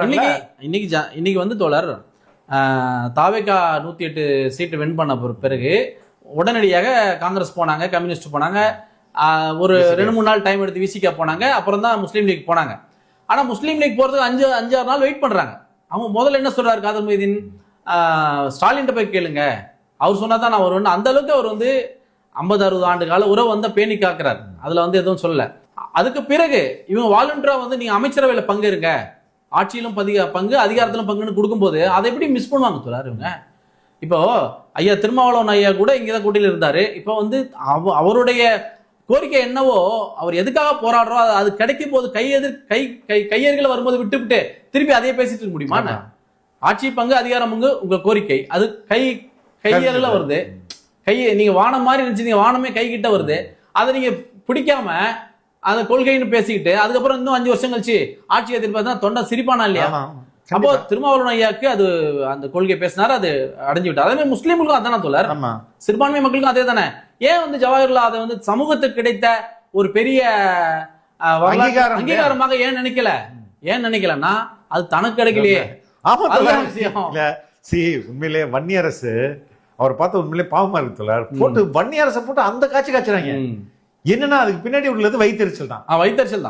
இன்னைக்கு இன்னைக்கு இன்னைக்கு வந்து தோழர் தாவேகா 108 சீட்டு வின் பண்ண பிறகு உடனடியாக காங்கிரஸ் போனாங்க, கம்யூனிஸ்ட் போனாங்க, ஒரு 2-3 நாள் டைம் எடுத்து விசிகா போனாங்க, அப்புறம் தான் முஸ்லீம் லீக் போனாங்க. ஆனா முஸ்லீம் லீக் போறதுக்கு 5-6 நாள் வெயிட் பண்றாங்க. அவங்க முதல்ல என்ன சொல்றாரு காதர் மொய்தீன், ஸ்டாலின் போய் கேளுங்க, அவர் சொன்னாதான் நான் வருவேன். அந்த அளவுக்கு அவர் வந்து 50-60 ஆண்டு கால உறவு வந்து பேணி காக்குறாரு. அதுல வந்து எதுவும் சொல்லல. அதுக்கு பிறகு இவங்க வாலண்டியரா வந்து நீங்க அமைச்சரவையில பங்கு இருங்க, ஆட்சியிலும் பங்கு, அதிகாரத்திலும் பங்குன்னு கொடுக்கும்போது அதை எப்படி மிஸ் பண்ணுவாங்க சொல்றாரு இவங்க. இப்போ ஐயா திருமாவளவன் ஐயா கூட இங்கதான் கூட்டில இருந்தாரு. இப்போ வந்து அவருடைய கோரிக்கை என்னவோ, அவர் எதுக்காக போராடுறோ அது கிடைக்கும் போது கையெழுகளை வரும்போது விட்டுவிட்டு திருப்பி அதே பேசிட்டு இருக்க முடியுமா? ஆட்சி பங்கு அதிகாரம் பங்கு உங்க கோரிக்கை, அது கையெழுல வருது. நீங்க வானம் மாதிரி நினைச்சீங்க, வானமே கை கிட்ட வருது. அதை நீங்க பிடிக்காம அந்த கொள்கைன்னு பேசிக்கிட்டு அதுக்கப்புறம் இன்னும் 5 வருஷம் கழிச்சு ஆட்சி எதிர்பார்த்தா தொண்டை சிரிப்பானா இல்லையா? அப்போ திருமாவளவன் ஐயாக்கு அது அந்த கொள்கை பேசினாரு, அது அடைஞ்சு விட்டார். அதே மாதிரி முஸ்லீம்களுக்கும் அதான தோழர், சிறுபான்மை மக்களுக்கும் அதே தானே. ஏன் வந்து ஜவாஹர்லால் அதை வந்து சமூகத்துக்கு கிடைத்த ஒரு பெரிய அங்கீகாரமாக ஏன் நினைக்கலன்னா அது தனக்கு கிடைக்கலையே. உண்மையிலே வன்னியரசு அவர் பார்த்து உண்மையிலே பாவமா இருக்கு தோழர். போட்டு வன்னியரசை போட்டு அந்த காட்சி காய்ச்சுறாங்க. என்னன்னா அதுக்கு பின்னாடி உள்ளது வயிற்றுச்சல் தான். வயிற்றுச்சல்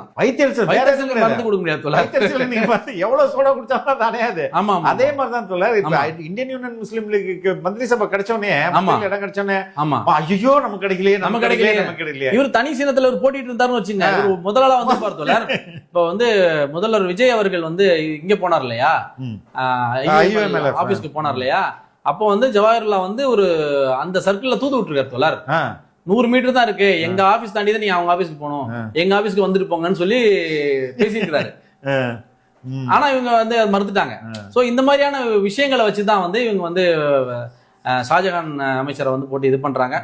மருந்து கொடுக்க முடியாது. நீங்க பார்த்து எவ்வளவு சோடா குடிச்சாலும் அடையாது. அதே மாதிரிதான் தோழர். இப்ப இந்தியன் யூனியன் முஸ்லீம் லீக்கு மந்திரி சபை கிடைச்சோடனே, இடம் கிடைச்சோடனே ஐயோ நமக்கு கிடைக்கலையே. இவர் தனி சின்னத்துல ஒரு போட்டிட்டு இருந்தாருன்னு வச்சுங்க, முதலாளா வந்து பார்த்தோம். இப்ப வந்து முதல்வர் விஜய் அவர்கள் வந்து இங்க போனார் இல்லையா, ஆபீஸ்க்கு போனார் இல்லையா, அப்போ வந்து ஜவாஹர்லால் வந்து ஒரு அந்த சர்க்கிள்ல தூது விட்டுருக்காரு தோழர். 100 மீட்டர் தான் இருக்கு, எங்க ஆபீஸ் தாண்டி தான் நீங்க அவங்க ஆபீஸ்க்கு போகணும், எங்க ஆபீஸ்க்கு வந்துட்டு போங்கன்னு சொல்லி பேசியிருக்கிறாரு. ஆனா இவங்க வந்து மறுத்துட்டாங்க. சோ இந்த மாதிரியான விஷயங்களை வச்சுதான் வந்து இவங்க வந்து ஷாஜகான் அமைச்சரை வந்து போட்டு இது பண்றாங்க.